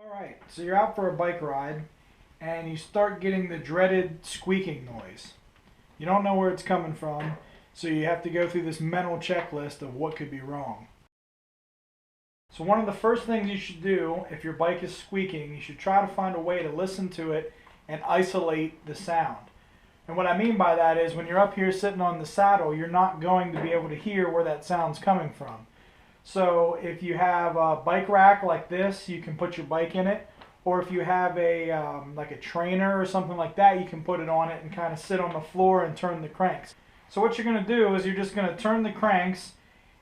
Alright, so you're out for a bike ride and you start getting the dreaded squeaking noise. You don't know where it's coming from, so you have to go through this mental checklist of what could be wrong. So one of the first things you should do if your bike is squeaking, you should try to find a way to listen to it and isolate the sound. And what I mean by that is when you're up here sitting on the saddle, you're not going to be able to hear where that sound's coming from. So if you have a bike rack like this, you can put your bike in it. Or if you have a like a trainer or something like that, you can put it on it and kind of sit on the floor and turn the cranks. So what you're going to do is you're just going to turn the cranks,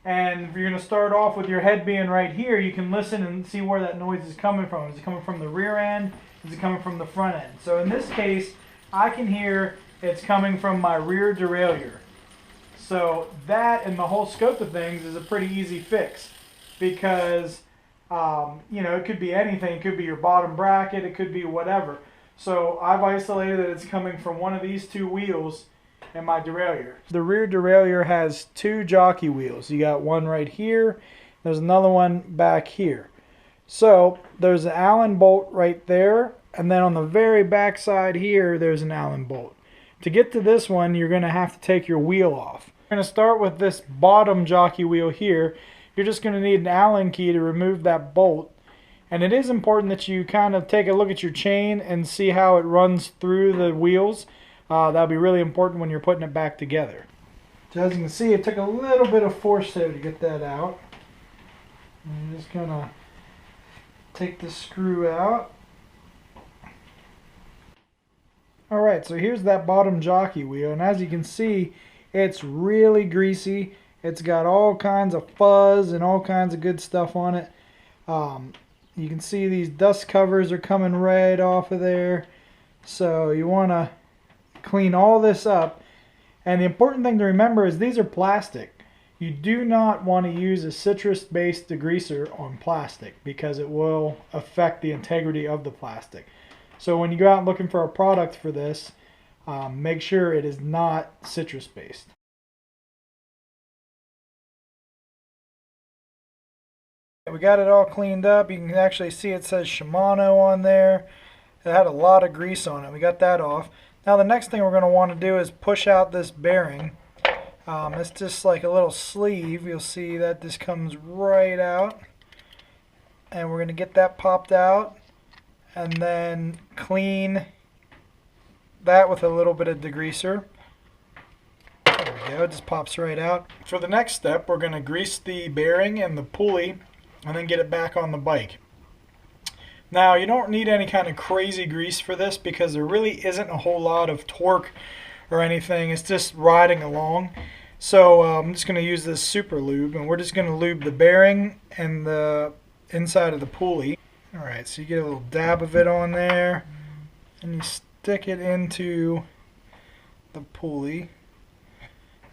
and you're going to start off with your head being right here. You can listen and see where that noise is coming from. Is it coming from the rear end? Is it coming from the front end? So in this case, I can hear it's coming from my rear derailleur. So that, and the whole scope of things, is a pretty easy fix because it could be anything. It could be your bottom bracket. It could be whatever. So I've isolated that it's coming from one of these two wheels in my derailleur. The rear derailleur has two jockey wheels. You got one right here. There's another one back here. So there's an Allen bolt right there, and then on the very back side here, there's an Allen bolt. To get to this one, you're going to have to take your wheel off. We're going to start with this bottom jockey wheel here. You're just going to need an Allen key to remove that bolt. And it is important that you kind of take a look at your chain and see how it runs through the wheels. That'll be really important when you're putting it back together. So as you can see, it took a little bit of force there to get that out. I'm just going to take the screw out. Alright, so here's that bottom jockey wheel, and as you can see, it's really greasy. It's got all kinds of fuzz and all kinds of good stuff on it. You can see these dust covers are coming right off of there. So you want to clean all this up. And the important thing to remember is these are plastic. You do not want to use a citrus-based degreaser on plastic because it will affect the integrity of the plastic. So when you go out looking for a product for this, make sure it is not citrus-based. We got it all cleaned up. You can actually see it says Shimano on there. It had a lot of grease on it. We got that off. Now the next thing we're going to want to do is push out this bearing. It's just like a little sleeve. You'll see that this comes right out. And we're going to get that popped out. And then clean that with a little bit of degreaser. There we go, it just pops right out. For the next step, we're going to grease the bearing and the pulley and then get it back on the bike. Now, you don't need any kind of crazy grease for this because there really isn't a whole lot of torque or anything. It's just riding along. So I'm just going to use this super lube, and we're just going to lube the bearing and the inside of the pulley. Alright, so you get a little dab of it on there, and you stick it into the pulley,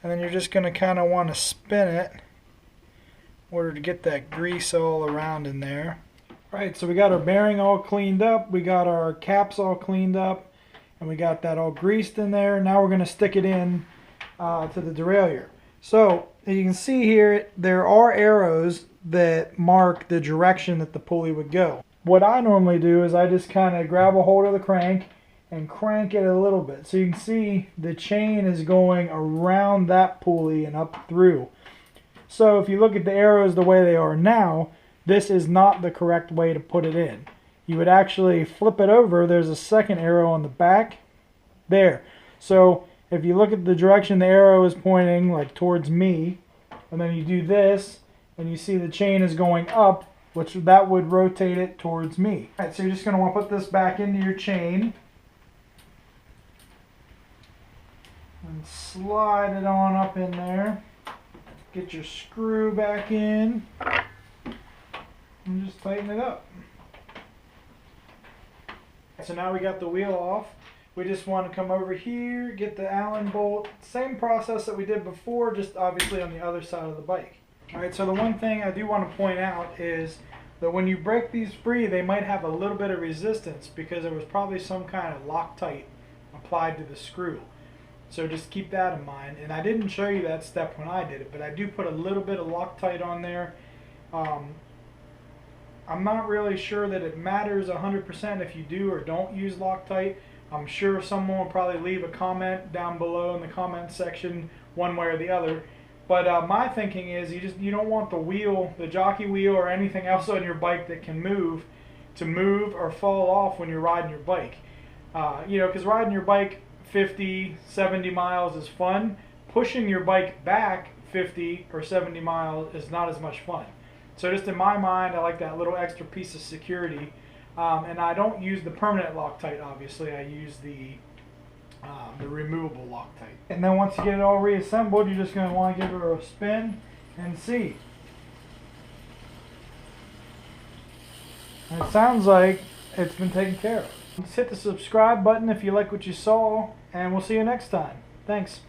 and then you're just going to kind of want to spin it in order to get that grease all around in there. Alright, so we got our bearing all cleaned up, we got our caps all cleaned up, and we got that all greased in there. Now we're going to stick it in to the derailleur. So, as you can see here, there are arrows that mark the direction that the pulley would go. What I normally do is I just kind of grab a hold of the crank and crank it a little bit. So you can see the chain is going around that pulley and up through. So if you look at the arrows the way they are now, this is not the correct way to put it in. You would actually flip it over. There's a second arrow on the back there. So if you look at the direction the arrow is pointing, like towards me, and then you do this, and you see the chain is going up, which that would rotate it towards me. Alright, so you're just going to want to put this back into your chain and slide it on up in there. Get your screw back in and just tighten it up. So now we got the wheel off. We just want to come over here, get the Allen bolt. Same process that we did before, just obviously on the other side of the bike. Alright, so the one thing I do want to point out is that when you break these free, they might have a little bit of resistance because there was probably some kind of Loctite applied to the screw. So just keep that in mind. And I didn't show you that step when I did it, but I do put a little bit of Loctite on there I'm not really sure that it matters 100% if you do or don't use Loctite. I'm sure someone will probably leave a comment down below in the comment section one way or the other. But my thinking is you don't want the wheel, the jockey wheel or anything else on your bike that can move to move or fall off when you're riding your bike. Because riding your bike 50, 70 miles is fun. Pushing your bike back 50 or 70 miles is not as much fun. So just in my mind, I like that little extra piece of security. And I don't use the permanent Loctite, obviously. I use the removable Loctite. And then once you get it all reassembled, you're just going to want to give it a spin and see. And it sounds like it's been taken care of. Just hit the subscribe button if you like what you saw, and we'll see you next time. Thanks.